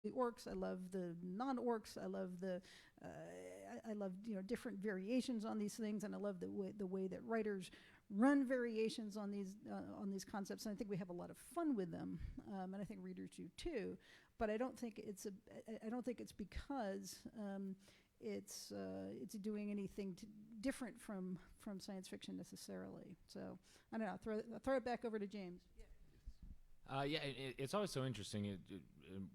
the orcs. I love the non-orcs. I love I love different variations on these things, and I love the way that writers run variations on these concepts. And I think we have a lot of fun with them, and I think readers do too. But I don't think it's because it's doing anything different from science fiction necessarily. So I don't know. Throw it back over to James. It's always so interesting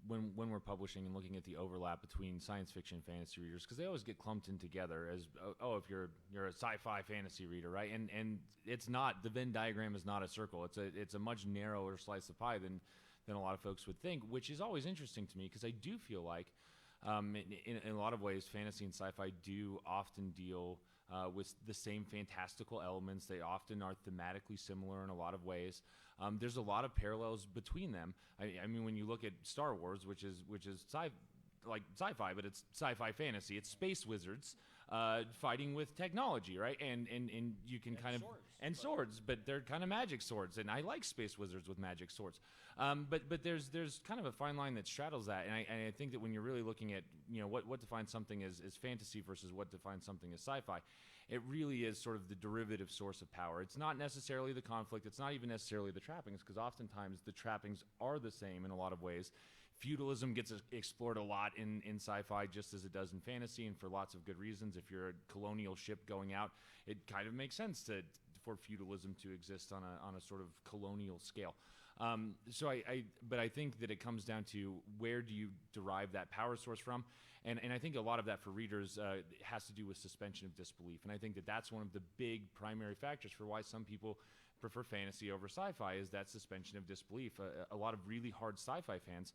when we're publishing and looking at the overlap between science fiction and fantasy readers, because they always get clumped in together as if you're a sci-fi fantasy reader, right? And it's not, the Venn diagram is not a circle. It's a much narrower slice of pie than a lot of folks would think, which is always interesting to me, because I do feel like in a lot of ways fantasy and sci-fi do often deal with the same fantastical elements. They often are thematically similar in a lot of ways. There's a lot of parallels between them. I mean, when you look at Star Wars, which is sci-fi, but it's sci-fi fantasy. It's space wizards fighting with technology, right? And you can kind of swords, but they're kind of magic swords. And I like space wizards with magic swords. But there's kind of a fine line that straddles that. And I think that when you're really looking at what defines something as fantasy versus what defines something as sci-fi, it really is sort of the derivative source of power. It's not necessarily the conflict. It's not even necessarily the trappings, because oftentimes the trappings are the same in a lot of ways. Feudalism gets explored a lot in sci-fi, just as it does in fantasy, and for lots of good reasons. If you're a colonial ship going out, it kind of makes sense for feudalism to exist on a sort of colonial scale. But I think that it comes down to, where do you derive that power source from? And I think a lot of that for readers has to do with suspension of disbelief. And I think that that's one of the big primary factors for why some people prefer fantasy over sci-fi, is that suspension of disbelief. A lot of really hard sci-fi fans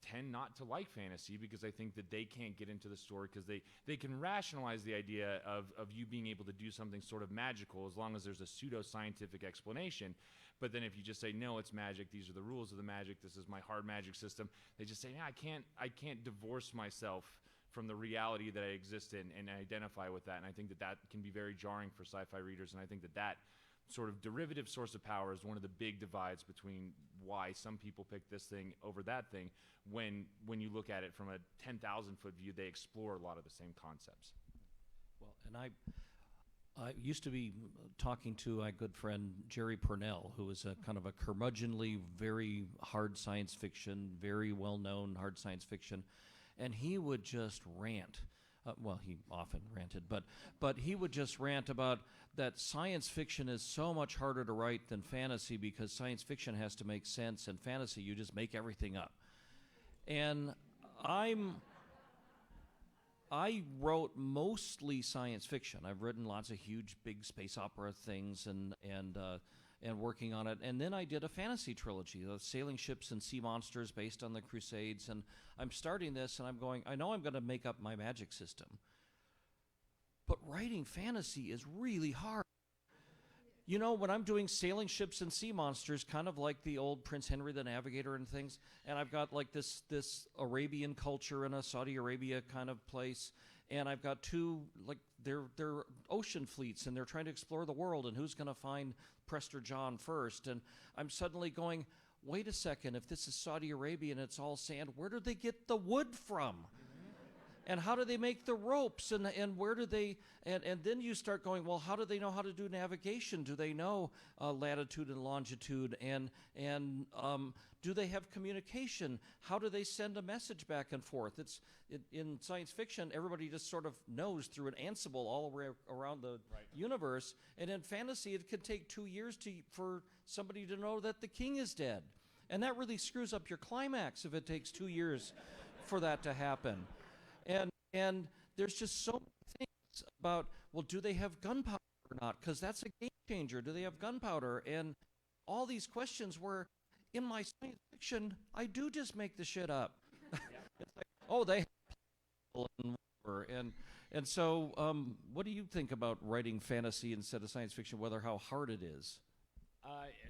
tend not to like fantasy, because I think that they can't get into the story, because they can rationalize the idea of you being able to do something sort of magical as long as there's a pseudo-scientific explanation. But then if you just say, no, it's magic, these are the rules of the magic, this is my hard magic system, they just say, I can't divorce myself from the reality that I exist in and identify with that. And I think that can be very jarring for sci-fi readers. And I think that sort of derivative source of power is one of the big divides between why some people pick this thing over that thing. When you look at it from a 10,000-foot view, they explore a lot of the same concepts. Well, and I used to be talking to my good friend Jerry Purnell, who is a kind of a curmudgeonly, very hard science fiction, very well-known hard science fiction, and he would just rant. Well, he often ranted, but he would just rant about that science fiction is so much harder to write than fantasy, because science fiction has to make sense, and fantasy, you just make everything up. And I wrote mostly science fiction. I've written lots of huge, big space opera things and working on it. And then I did a fantasy trilogy of sailing ships and sea monsters based on the Crusades. And I'm starting this, and I'm going, I know I'm going to make up my magic system, but writing fantasy is really hard. You know, when I'm doing sailing ships and sea monsters, kind of like the old Prince Henry the Navigator and things, and I've got like this Arabian culture in a Saudi Arabia kind of place, and I've got two, like, they're ocean fleets, and they're trying to explore the world, and who's going to find Prester John first? And I'm suddenly going, wait a second, if this is Saudi Arabia and it's all sand, where do they get the wood from? And how do they make the ropes? And where do they, and then you start going, well, how do they know how to do navigation? Do they know latitude and longitude? And do they have communication? How do they send a message back and forth? In science fiction, everybody just sort of knows through an Ansible all around the universe. And in fantasy, it could take 2 years for somebody to know that the king is dead. And that really screws up your climax if it takes 2 years for that to happen. And there's just so many things about, well, do they have gunpowder or not? Because that's a game changer. Do they have gunpowder? And all these questions where, in my science fiction, I do just make the shit up. It's like, oh, they have and whatever. And so what do you think about writing fantasy instead of science fiction, whether how hard it is?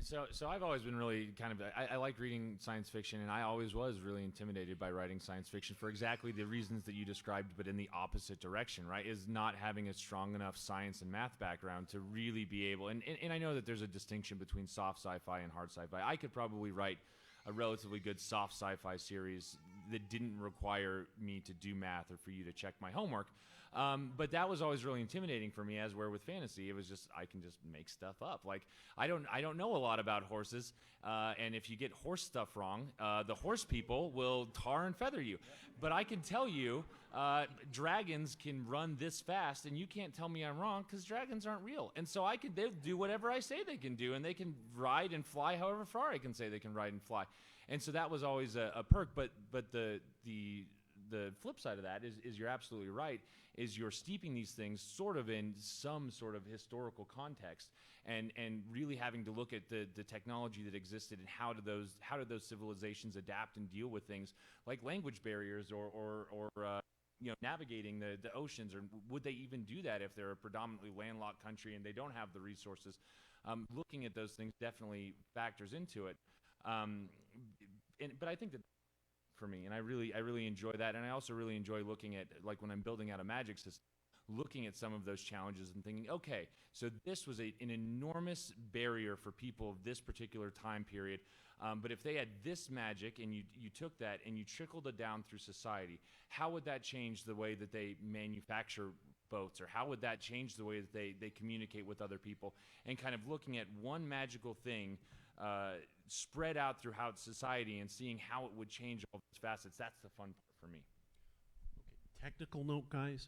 So I've always been really kind of, I like reading science fiction, and I always was really intimidated by writing science fiction for exactly the reasons that you described, but in the opposite direction, right? Is not having a strong enough science and math background to really be able, and I know that there's a distinction between soft sci-fi and hard sci-fi. I could probably write a relatively good soft sci-fi series that didn't require me to do math or for you to check my homework. But that was always really intimidating for me, as where with fantasy, it was just, I can just make stuff up. Like, I don't know a lot about horses, and if you get horse stuff wrong, the horse people will tar and feather you. But I can tell you, dragons can run this fast, and you can't tell me I'm wrong, because dragons aren't real. And so they'll do whatever I say they can do, and they can ride and fly however far I can say they can ride and fly. And so that was always a perk. But the flip side of that is you're absolutely right, is you're steeping these things sort of in some sort of historical context, and really having to look at the technology that existed, and how did those civilizations adapt and deal with things like language barriers or navigating the oceans, or would they even do that if they're a predominantly landlocked country and they don't have the resources? Looking at those things definitely factors into it. But I think that for me, and I really enjoy that, and I also really enjoy looking at, like, when I'm building out a magic system, looking at some of those challenges and thinking, okay, so this was an enormous barrier for people of this particular time period, but if they had this magic and you took that and you trickled it down through society, how would that change the way that they manufacture boats, or how would that change the way that they communicate with other people? And kind of looking at one magical thing spread out throughout society and seeing how it would change all those facets. That's the fun part for me. Okay, technical note, guys.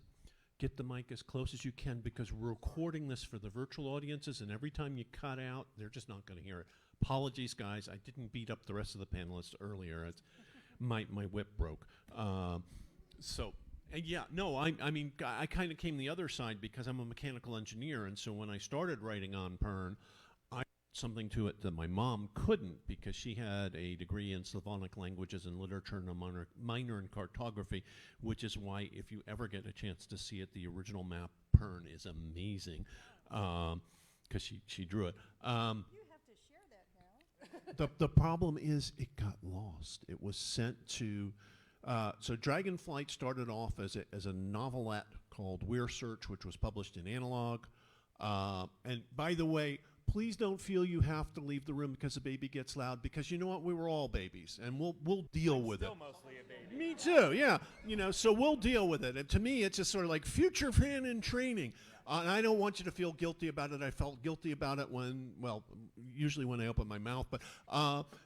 Get the mic as close as you can, because we're recording this for the virtual audiences, and every time you cut out, they're just not going to hear it. Apologies, guys. I didn't beat up the rest of the panelists earlier. My whip broke. I mean, I kind of came the other side because I'm a mechanical engineer, and so when I started writing on Pern, something to it that my mom couldn't, because she had a degree in Slavonic languages and literature and a minor in cartography, which is why, if you ever get a chance to see it, the original map Pern is amazing, because she drew it. You have to share that now. The problem is it got lost. It was sent to so Dragonflight started off as a novelette called Weir Search, which was published in Analog. And by the way, please don't feel you have to leave the room because the baby gets loud, because you know what? We were all babies, and we'll deal with it. Still mostly a baby. Me too, yeah. So we'll deal with it. And to me, it's just sort of like future fan in training. And I don't want you to feel guilty about it. I felt guilty about it usually when I open my mouth. But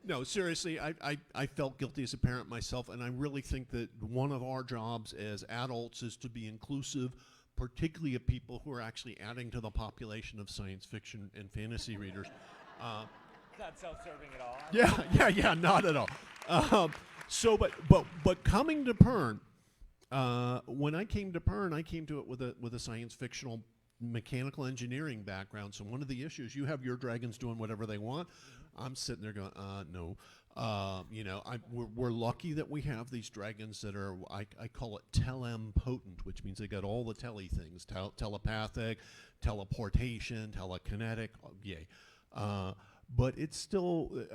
no, seriously, I felt guilty as a parent myself, and I really think that one of our jobs as adults is to be inclusive, particularly of people who are actually adding to the population of science fiction and fantasy readers. Not self-serving at all. Yeah, not at all. But coming to Pern, when I came to Pern, I came to it with a science fictional mechanical engineering background. So one of the issues, you have your dragons doing whatever they want. I'm sitting there going, no. We're lucky that we have these dragons that are, I call it potent, which means they got all the telly things, telepathic, teleportation, telekinetic, yay. But it's still,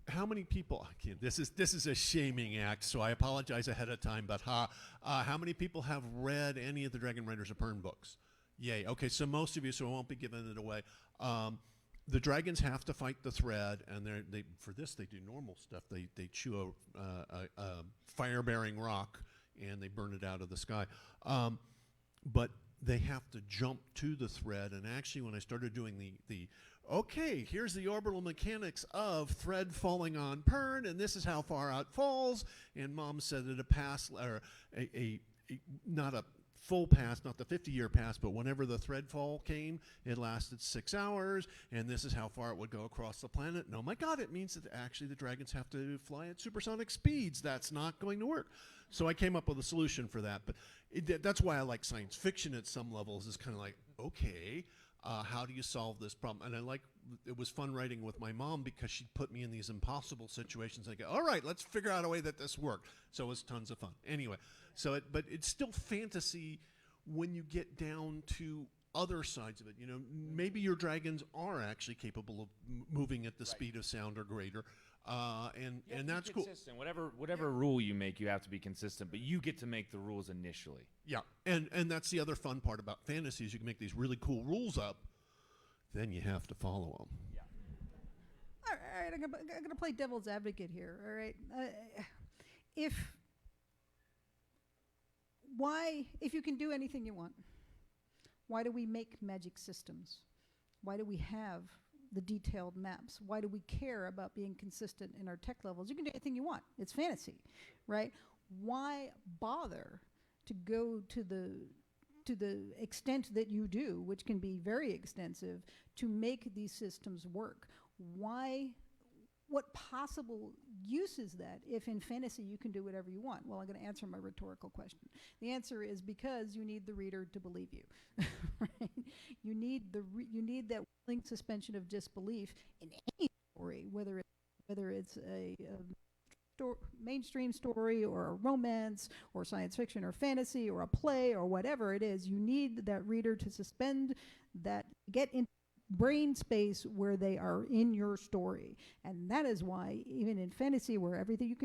how many people, this is a shaming act, so I apologize ahead of time, but how many people have read any of the Dragon Riders of Pern books? Yay. Okay, so most of you, so I won't be giving it away. The dragons have to fight the thread, and for this they do normal stuff. They chew a fire-bearing rock, and they burn it out of the sky. But they have to jump to the thread, and actually when I started doing okay, here's the orbital mechanics of thread falling on Pern, and this is how far out it falls, and Mom said that a pass, or not a full pass, not the 50-year pass, but whenever the thread fall came, it lasted 6 hours, and this is how far it would go across the planet. And oh my God, it means that actually the dragons have to fly at supersonic speeds. That's not going to work. So I came up with a solution for that. But that's why I like science fiction at some levels, is kind of like, okay, how do you solve this problem? And it was fun writing with my mom, because she'd put me in these impossible situations. I go, all right, let's figure out a way that this worked. So it was tons of fun. Anyway, but it's still fantasy when you get down to other sides of it. Maybe your dragons are actually capable of moving at the speed of sound or greater. And that's cool. Consistent. Whatever rule you make, you have to be consistent, but you get to make the rules initially. Yeah, and that's the other fun part about fantasy, is you can make these really cool rules up, then you have to follow them. Yeah. All right, I'm gonna play devil's advocate here. All right, if if you can do anything you want, why do we make magic systems? Why do we have the detailed maps? Why do we care about being consistent in our tech levels? You can do anything you want. It's fantasy, right? Why bother to go to the extent that you do, which can be very extensive, to make these systems work? What possible use is that if in fantasy you can do whatever you want? Well, I'm going to answer my rhetorical question. The answer is because you need the reader to believe you. Right? You need that willing suspension of disbelief in any story, whether it's a mainstream story or a romance or science fiction or fantasy or a play or whatever it is. You need that reader to suspend that, get in brain space where they are in your story. And that is why even in fantasy, where everything you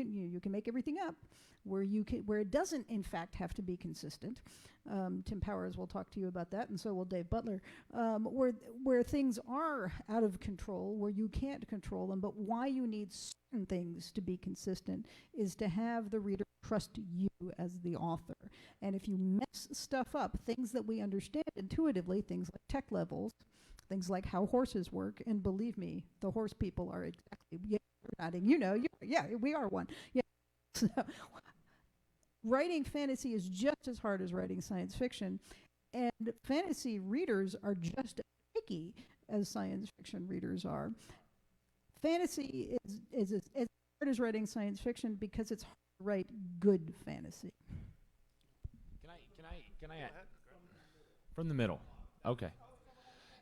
can make everything up, where it doesn't in fact have to be consistent. Tim Powers will talk to you about that, and so will Dave Butler. Where things are out of control, where you can't control them, but why you need certain things to be consistent is to have the reader trust you as the author. And if you mess stuff up, things that we understand intuitively, things like tech levels, things like how horses work, and believe me, the horse people are exactly, yeah, you're nodding, yeah, we are one. Yeah. So, writing fantasy is just as hard as writing science fiction, and fantasy readers are just as picky as science fiction readers are. Fantasy is as hard as writing science fiction because it's hard to write good fantasy. Can I add? From the middle. Okay.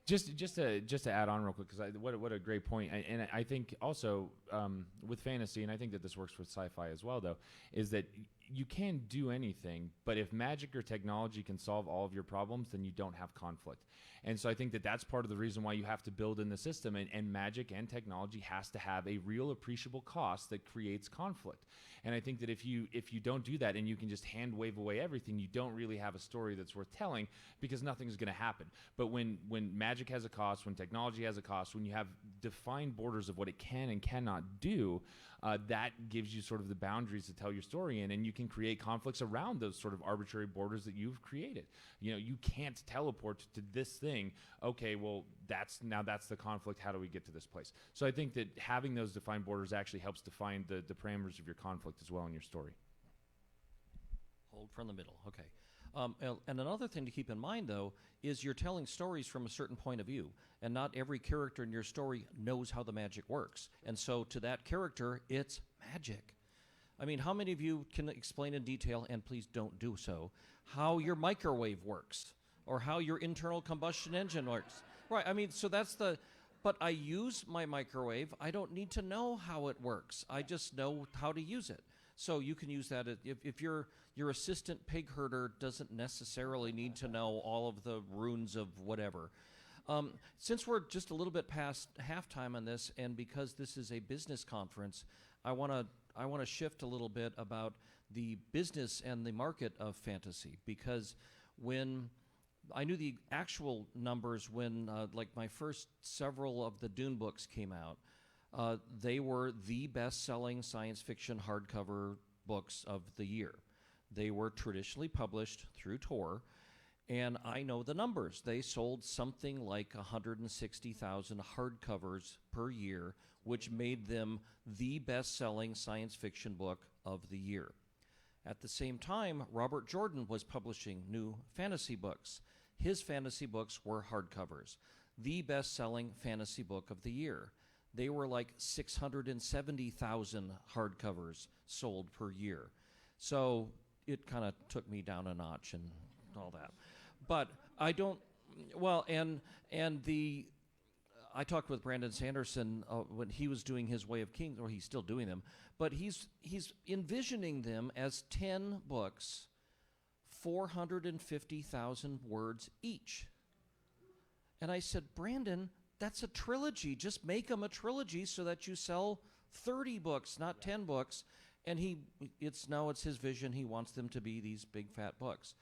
Just to add on real quick, because what a great point. And I think also with fantasy, and I think that this works with sci-fi as well, though, is that you can do anything, but if magic or technology can solve all of your problems, then you don't have conflict. And so I think that that's part of the reason why you have to build in the system, and magic and technology has to have a real appreciable cost that creates conflict. And I think that if you don't do that and you can just hand wave away everything, you don't really have a story that's worth telling, because nothing's going to happen. But when magic has a cost, when technology has a cost, when you have defined borders of what it can and cannot do, that gives you sort of the boundaries to tell your story in, and you can create conflicts around those sort of arbitrary borders that you've created. You can't teleport to this thing. Okay, well, that's the conflict. How do we get to this place? So I think that having those defined borders actually helps define the parameters of your conflict as well in your story. Hold from the middle. Okay. And another thing to keep in mind, though, is you're telling stories from a certain point of view, and not every character in your story knows how the magic works. And so to that character, it's magic. I mean, how many of you can explain in detail, and please don't do so, how your microwave works or how your internal combustion engine works? Right, I mean, so that's but I use my microwave. I don't need to know how it works. I just know how to use it. So you can use that if your assistant pig herder doesn't necessarily need to know all of the runes of whatever. Since we're just a little bit past halftime on this, and because this is a business conference, I want to shift a little bit about the business and the market of fantasy, because when I knew the actual numbers when like my first several of the Dune books came out, they were the best-selling science fiction hardcover books of the year. They were traditionally published through Tor, and I know the numbers. They sold something like 160,000 hardcovers per year, which made them the best-selling science fiction book of the year. At the same time, Robert Jordan was publishing new fantasy books. His fantasy books were hardcovers, the best-selling fantasy book of the year. They were like 670,000 hardcovers sold per year. So it kind of took me down a notch and all that. But I don't, well, and I talked with Brandon Sanderson when he was doing his Way of Kings, or he's still doing them, but he's envisioning them as 10 books, 450,000 words each. And I said, Brandon, that's a trilogy. Just make them a trilogy so that you sell 30 books, not 10 books. And it's his vision. He wants them to be these big fat books.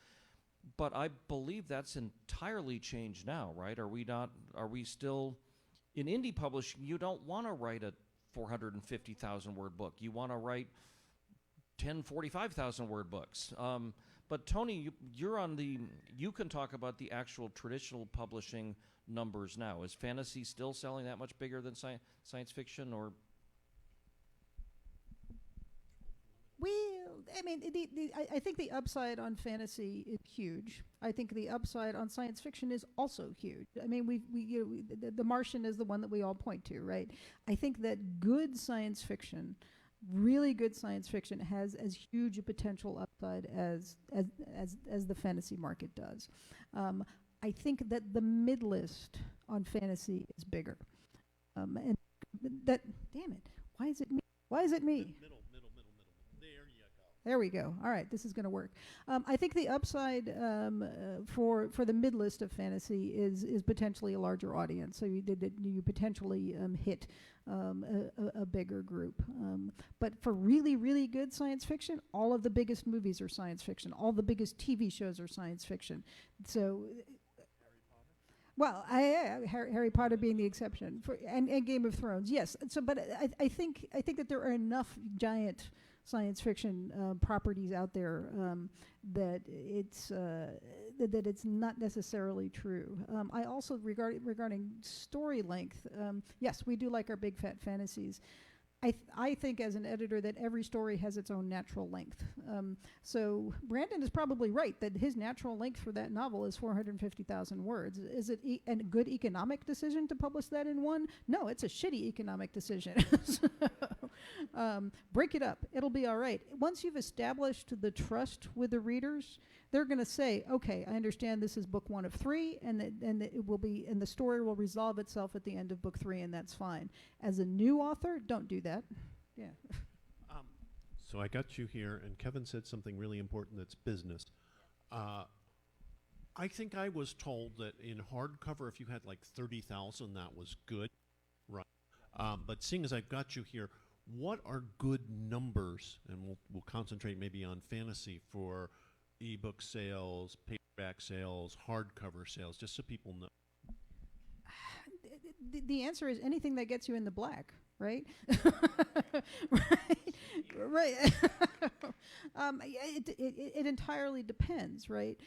But I believe that's entirely changed now, right? Are we still in indie publishing? You don't want to write a 450,000 word book. You want to write 10, 45,000 word books. But Toni, you can talk about the actual traditional publishing numbers now. Is fantasy still selling that much bigger than science fiction, or? I think the upside on fantasy is huge. I think the upside on science fiction is also huge. I mean, the Martian is the one that we all point to, right? I think that good science fiction, really good science fiction, has as huge a potential upside as the fantasy market does. I think that the mid-list on fantasy is bigger, and that, damn it, why is it me? Why is it me? Middle. There you go. There we go. All right, this is going to work. I think the upside for the mid list of fantasy is potentially a larger audience. So you potentially hit a bigger group. But for really, really good science fiction, all of the biggest movies are science fiction. All the biggest TV shows are science fiction. So. Well, Harry Potter being the exception, and Game of Thrones, yes. So, but I think that there are enough giant science fiction properties out there that it's not necessarily true. I also regarding story length, yes, we do like our big fat fantasies. I think as an editor that every story has its own natural length. So Brandon is probably right that his natural length for that novel is 450,000 words. Is it a good economic decision to publish that in one? No, it's a shitty economic decision. Break it up. It'll be all right. Once you've established the trust with the readers, they're going to say, okay, I understand this is book 1 of 3, and the story will resolve itself at the end of book 3, and that's fine. As a new author, don't do that. Yeah. So I got you here, and Kevin said something really important that's business. I think I was told that in hardcover, if you had like 30,000, that was good, right? But seeing as I've got you here, what are good numbers? And we'll concentrate maybe on fantasy for ebook sales, paperback sales, hardcover sales, just so people know. The answer is anything that gets you in the black, right? Right. It entirely depends, right?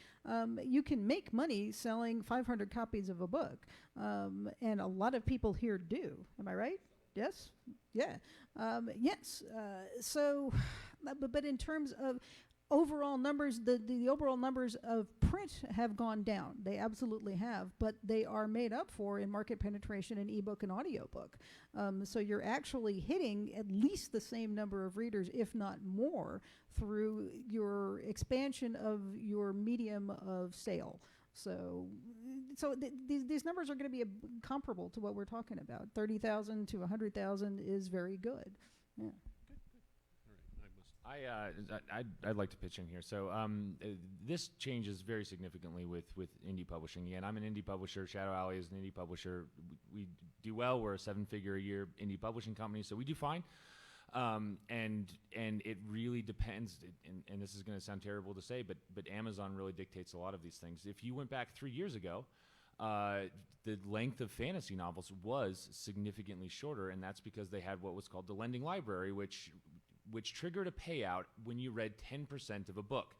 You can make money selling 500 copies of a book, and a lot of people here do. Am I right? Yes? Yeah. Yes. But in terms of overall numbers, the overall numbers of print have gone down. They absolutely have, but they are made up for in market penetration in ebook and audiobook. So you're actually hitting at least the same number of readers, if not more, through your expansion of your medium of sale. So these numbers are going to be comparable to what we're talking about. 30,000 to 100,000 is very good. Yeah. I'd like to pitch in here. So this changes very significantly with indie publishing. Again, I'm an indie publisher. Shadow Alley is an indie publisher. We do well. We're a 7-figure-a-year indie publishing company, so we do fine. And it really depends. And this is going to sound terrible to say, but Amazon really dictates a lot of these things. If you went back 3 years ago, the length of fantasy novels was significantly shorter, and that's because they had what was called the lending library, which triggered a payout when you read 10% of a book.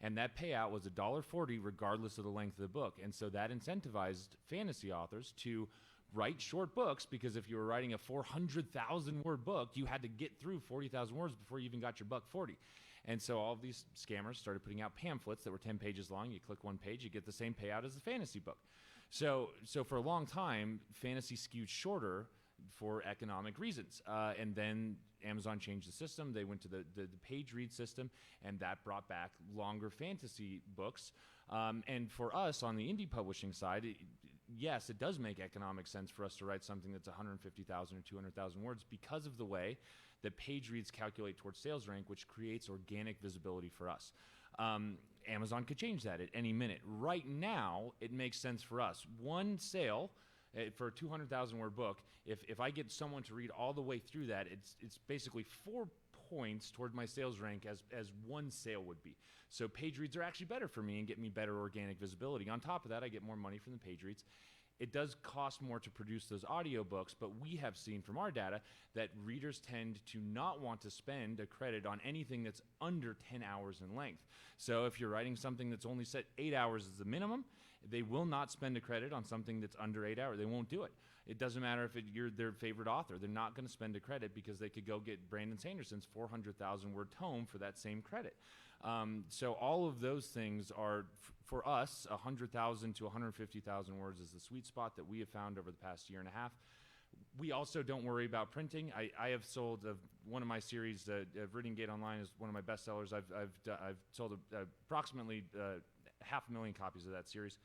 And that payout was $1.40 regardless of the length of the book. And so that incentivized fantasy authors to write short books, because if you were writing a 400,000 word book, you had to get through 40,000 words before you even got your $1.40. And so all of these scammers started putting out pamphlets that were 10 pages long. You click one page, you get the same payout as a fantasy book. So for a long time, fantasy skewed shorter for economic reasons. And then Amazon changed the system. They went to the page read system, and that brought back longer fantasy books. And for us on the indie publishing side, yes, it does make economic sense for us to write something that's 150,000 or 200,000 words because of the way that page reads calculate towards sales rank, which creates organic visibility for us. Amazon could change that at any minute. Right now, it makes sense for us. One sale for a 200,000 word book, if I get someone to read all the way through that, it's basically 4 points toward my sales rank as one sale would be. So page reads are actually better for me and get me better organic visibility. On top of that, I get more money from the page reads. it does cost more to produce those audiobooks, but we have seen from our data that readers tend to not want to spend a credit on anything that's under 10 hours in length. So if you're writing something that's only set 8 hours as the minimum, they will not spend a credit on something that's under 8 hours. They won't do it. It doesn't matter if you're their favorite author. They're not going to spend a credit because they could go get Brandon Sanderson's 400,000 word tome for that same credit. So all of those things are, for us, 100,000 to 150,000 words is the sweet spot that we have found over the past year and a half. We also don't worry about printing. I have sold one of my series, Reading Gate Online is one of my bestsellers. I've sold approximately 500,000 copies of that series.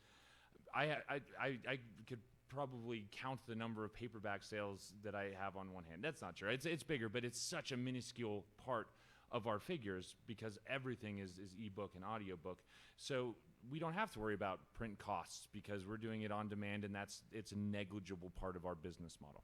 I could probably count the number of paperback sales that I have on one hand. That's not true. It's bigger, but it's such a minuscule part of our figures because everything is ebook and audiobook. So we don't have to worry about print costs because we're doing it on demand, and it's a negligible part of our business model.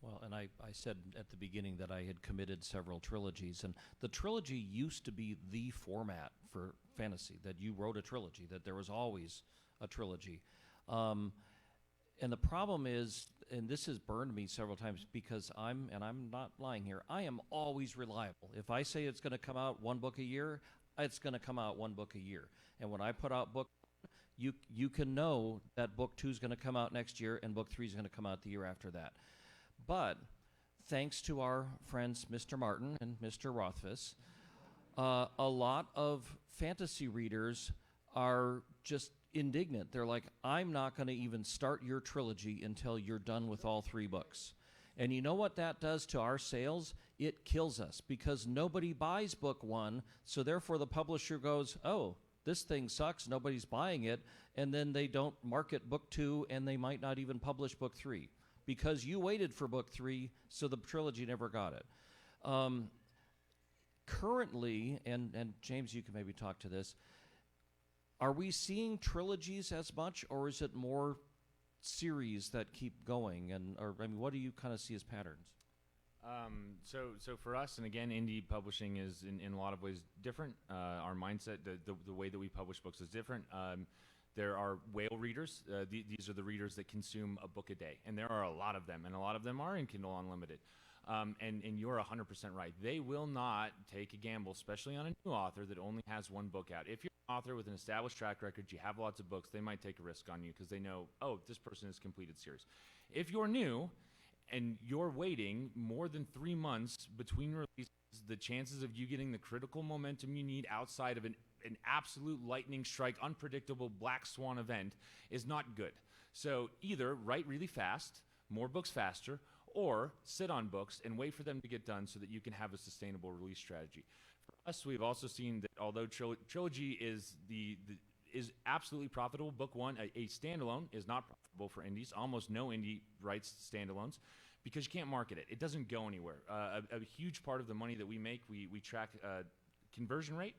Well, and I said at the beginning that I had committed several trilogies, and the trilogy used to be the format for fantasy, that you wrote a trilogy, that there was always a trilogy. And the problem is, and this has burned me several times because I'm not lying here, I am always reliable. If I say it's going to come out one book a year, it's going to come out one book a year. And when I put out book, you can know that book 2 is going to come out next year and book 3 is going to come out the year after that. But thanks to our friends Mr. Martin and Mr. Rothfuss, a lot of fantasy readers are just indignant. They're like, I'm not going to even start your trilogy until you're done with all 3 books. And you know what that does to our sales? It kills us because nobody buys book 1, so therefore the publisher goes, oh, this thing sucks, nobody's buying it, and then they don't market book 2 and they might not even publish book 3 because you waited for book 3, so the trilogy never got it. Currently, and James, you can maybe talk to this, are we seeing trilogies as much, or is it more series that keep going? What do you kind of see as patterns? So for us, and again, indie publishing is in a lot of ways different. Our mindset, the way that we publish books is different. There are whale readers. These are the readers that consume a book a day, and there are a lot of them, and a lot of them are in Kindle Unlimited. And you're 100% right. They will not take a gamble, especially on a new author that only has one book out. If you're an author with an established track record, you have lots of books, they might take a risk on you because they know, oh, this person has completed series. If you're new and you're waiting more than 3 months between releases, the chances of you getting the critical momentum you need outside of an absolute lightning strike, unpredictable black swan event is not good. So either write really fast, more books faster, or sit on books and wait for them to get done so that you can have a sustainable release strategy. For us, we've also seen that although trilogy is absolutely profitable, book 1, a standalone is not profitable for indies. Almost no indie writes standalones because you can't market it. It doesn't go anywhere. A huge part of the money that we make, we track conversion rate.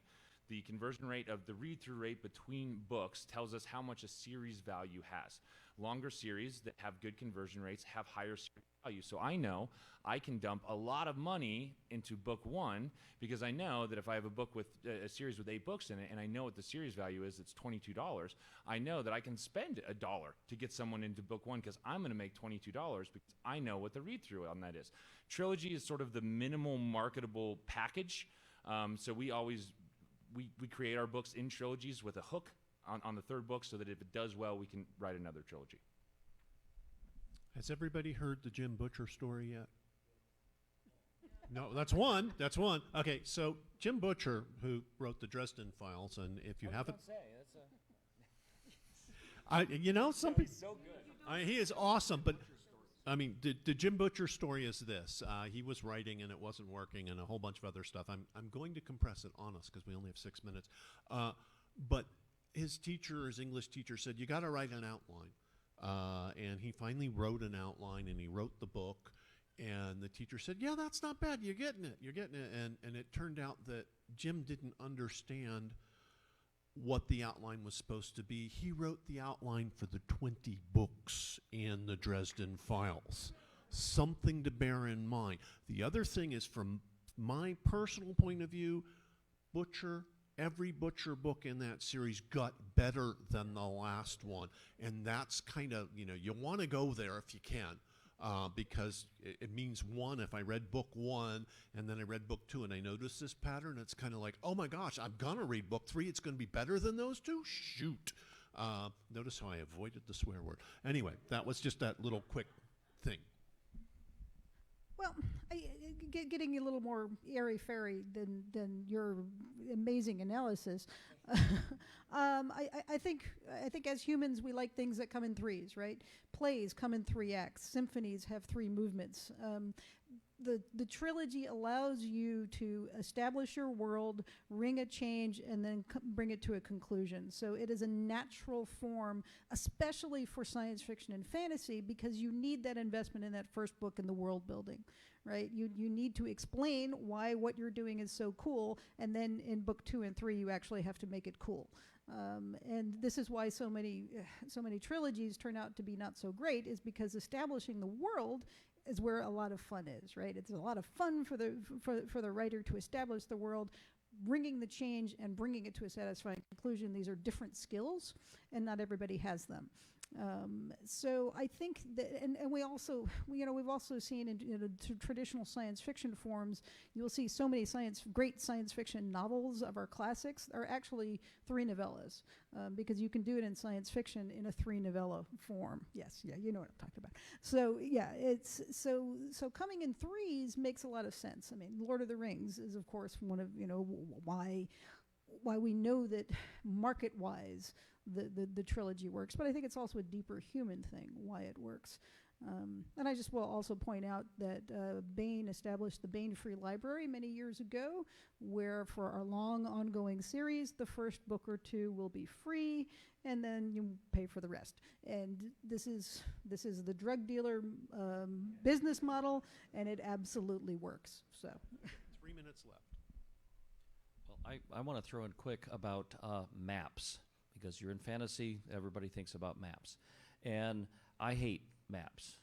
The conversion rate of the read-through rate between books tells us how much a series value has. Longer series that have good conversion rates have higher series value. So I know I can dump a lot of money into book 1 because I know that if I have a book with a series with 8 books in it and I know what the series value is, it's $22, I know that I can spend $1 to get someone into book 1 because I'm going to make $22 because I know what the read-through on that is. Trilogy is sort of the minimal marketable package. So we always we create our books in trilogies with a hook on the 3rd book so that if it does well, we can write another trilogy. Has everybody heard the Jim Butcher story yet? No, that's one. That's one. Okay, so Jim Butcher, who wrote the Dresden Files, and if you haven't, some people. So good. He is awesome, but I mean, the Jim Butcher story is this: he was writing and it wasn't working, and a whole bunch of other stuff. I'm going to compress it on us because we only have 6 minutes. But his teacher, his English teacher, said you got to write an outline, and he finally wrote an outline, and he wrote the book. And the teacher said, "Yeah, that's not bad. You're getting it. You're getting it." And it turned out that Jim didn't understand what the outline was supposed to be. He wrote the outline for the 20 books in the Dresden Files. Something to bear in mind. The other thing is, from my personal point of view, Butcher every Butcher book in that series got better than the last one. And that's kind of, you want to go there if you can. Because it means one, if I read book 1 and then I read book 2 and I noticed this pattern, it's kind of like, oh my gosh, I'm going to read book 3. It's going to be better than those two? Shoot. Notice how I avoided the swear word. Anyway, that was just that little quick thing. Well, getting a little more airy-fairy than your amazing analysis. I think as humans we like things that come in threes, right? Plays come in 3 acts. Symphonies have 3 movements. The trilogy allows you to establish your world, ring a change, and then bring it to a conclusion. So it is a natural form, especially for science fiction and fantasy, because you need that investment in that first book in the world building, right? You need to explain why what you're doing is so cool, and then in book 2 and 3 you actually have to make it cool. And this is why so many trilogies turn out to be not so great, is because establishing the world is where a lot of fun is, right? It's a lot of fun for the writer to establish the world, bringing the change and bringing it to a satisfying conclusion. These are different skills, and not everybody has them. So I think that, and we also, we've also seen in traditional science fiction forms, you'll see so many great science fiction novels of our classics are actually 3 novellas, because you can do it in science fiction in a 3 novella form. Yes, yeah, you know what I'm talking about. So yeah, it's so coming in 3s makes a lot of sense. I mean, Lord of the Rings is of course one of why we know that market-wise the trilogy works, but I think it's also a deeper human thing why it works. And I just will also point out that Baen established the Baen Free Library many years ago, where for our long ongoing series, the first book or 2 will be free, and then you pay for the rest. And this is the drug dealer business model, and it absolutely works. So, 3 minutes left. Well, I want to throw in quick about maps, because you're in fantasy, everybody thinks about maps. And I hate maps.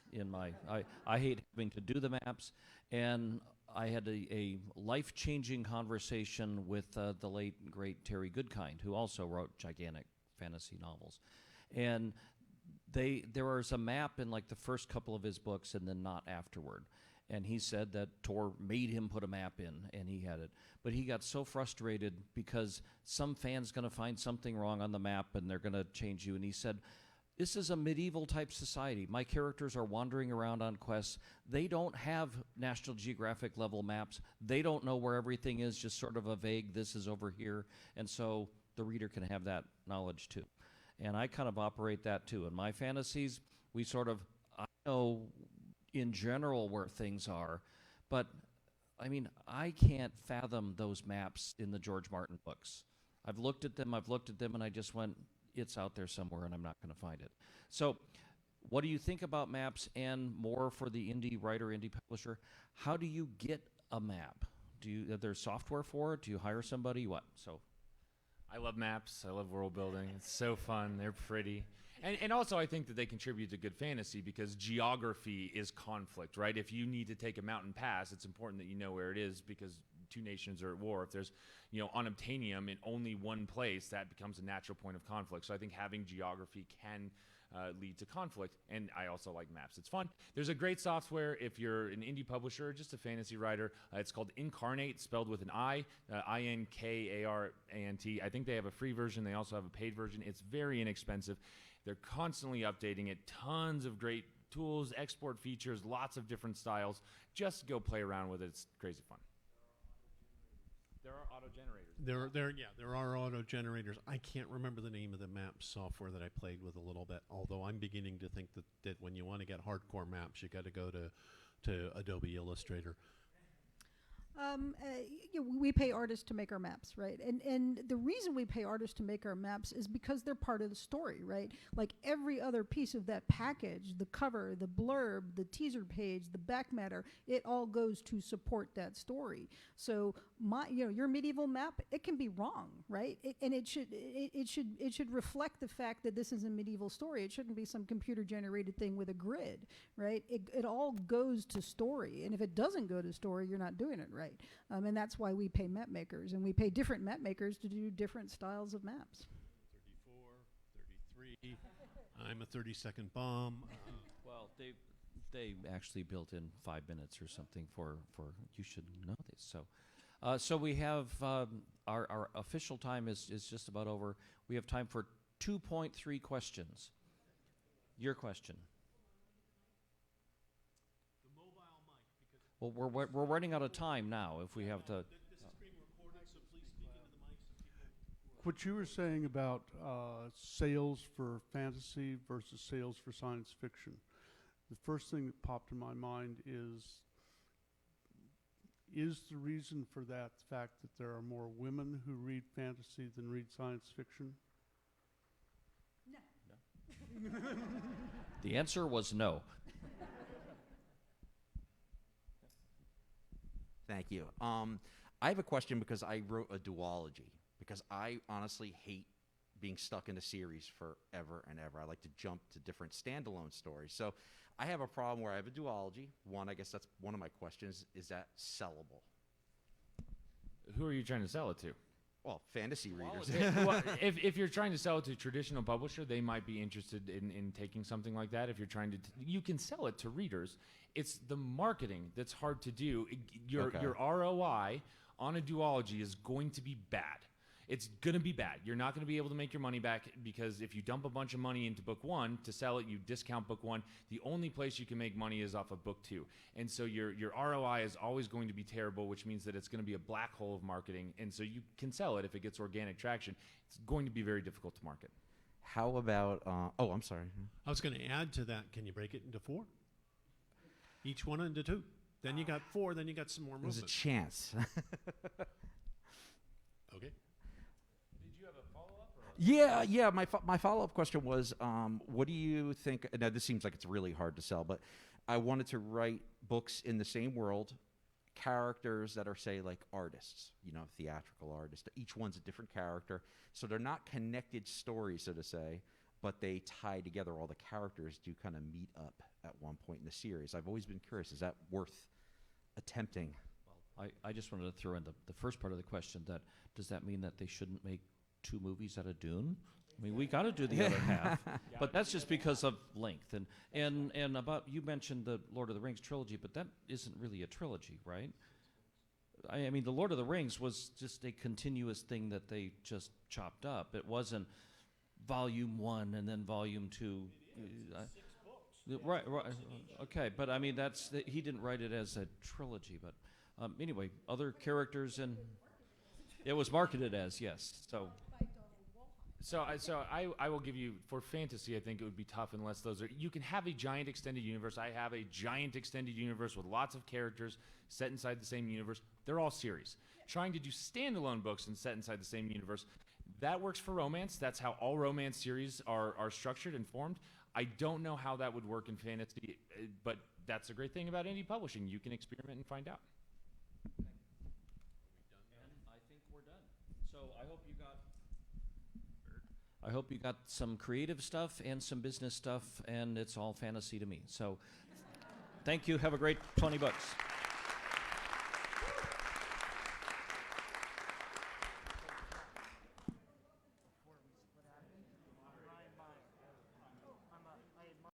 I hate having to do the maps. And I had a life-changing conversation with the late, great Terry Goodkind, who also wrote gigantic fantasy novels. And there was a map in like the first couple of his books and then not afterward. And he said that Tor made him put a map in, and he had it. But he got so frustrated because some fan's going to find something wrong on the map, and they're going to change you. And he said, this is a medieval-type society. My characters are wandering around on quests. They don't have National Geographic-level maps. They don't know where everything is, just sort of a vague, this is over here. And so the reader can have that knowledge, too. And I kind of operate that, too. In my fantasies, I know in general where things are, but I mean, I can't fathom those maps in the George Martin books. I've looked at them, and I just went, it's out there somewhere, and I'm not going to find it. So what do you think about maps, and more for the indie writer, indie publisher? How do you get a map? Is there software for it? Do you hire somebody? What? So I love maps. I love world building. It's so fun. They're pretty. And also, I think that they contribute to good fantasy because geography is conflict, right? If you need to take a mountain pass, it's important that you know where it is because 2 nations are at war. If there's, unobtainium in only one place, that becomes a natural point of conflict. So I think having geography can lead to conflict. And I also like maps. It's fun. There's a great software if you're an indie publisher or just a fantasy writer. It's called Incarnate, spelled with an I, Inkarant. I think they have a free version. They also have a paid version. It's very inexpensive. They're constantly updating it. Tons of great tools, export features, lots of different styles. Just go play around with it. It's crazy fun. There are auto generators. There are auto generators. I can't remember the name of the map software that I played with a little bit, although I'm beginning to think that when you want to get hardcore maps, you got to go to Adobe Illustrator. We pay artists to make our maps, right? And the reason we pay artists to make our maps is because they're part of the story, right? Like every other piece of that package, the cover, the blurb, the teaser page, the back matter, it all goes to support that story. So your medieval map, it can be wrong, right? It should reflect the fact that this is a medieval story. It shouldn't be some computer generated thing with a grid, right? It all goes to story. And if it doesn't go to story, you're not doing it right. write. And that's why we pay map makers, and we pay different map makers to do different styles of maps. 34, 33. I'm a 30-second bomb. Well, they actually built in 5 minutes or something for you should know this. So we have our official time is just about over. We have time for 2.3 questions. Your question. The mobile mic. Well, we're running out of time now. If we have to. This is being recorded, so please speak into the mic so people. What you were saying about sales for fantasy versus sales for science fiction, the first thing that popped in my mind is the reason for that the fact that there are more women who read fantasy than read science fiction? The answer was no. Thank you. I have a question because I wrote a duology, because I honestly hate being stuck in a series forever and ever. I like to jump to different standalone stories. So I have a problem where I have a duology. One, I guess that's one of my questions, is that sellable? Who are you trying to sell it to? Well, fantasy readers. Well, if you're trying to sell it to a traditional publisher, they might be interested in taking something like that. If you're trying to, you can sell it to readers. It's the marketing that's hard to do. Your ROI on a duology is going to be bad. It's going to be bad. You're not going to be able to make your money back, because if you dump a bunch of money into book one to sell it, you discount book one. The only place you can make money is off of book two. And so your ROI is always going to be terrible, which means that it's going to be a black hole of marketing. And so you can sell it if it gets organic traction. It's going to be very difficult to market. How about, oh, I'm sorry. I was going to add to that. Can you break it into 4? Each one into 2. Then you got 4. Then you got some more There's a movement. chance. Okay. Yeah. My follow-up question was, what do you think? Now, this seems like it's really hard to sell, but I wanted to write books in the same world, characters that are, say, like artists, theatrical artists. Each one's a different character, so they're not connected stories, so to say, but they tie together. All the characters do kind of meet up at one point in the series. I've always been curious, is that worth attempting? Well, I just wanted to throw in the first part of the question, that does that mean that they shouldn't make 2 movies out of Dune? I mean, we got to do the other half, but that's just because of length. And about, you mentioned the Lord of the Rings trilogy, but that isn't really a trilogy, right? I mean, the Lord of the Rings was just a continuous thing that they just chopped up. It wasn't volume 1 and then volume 2. Right. Okay, but I mean, he didn't write it as a trilogy. But anyway, other characters, and it was marketed as, yes. So I will give you, for fantasy, I think it would be tough unless those are, you can have a giant extended universe. I have a giant extended universe with lots of characters set inside the same universe. They're all series. Trying to do standalone books and set inside the same universe, that works for romance. That's how all romance series are structured and formed. I don't know how that would work in fantasy, but that's a great thing about indie publishing. You can experiment and find out. And I think we're done. So I hope you got some creative stuff and some business stuff, and it's all fantasy to me. So thank you. Have a great 20 Books.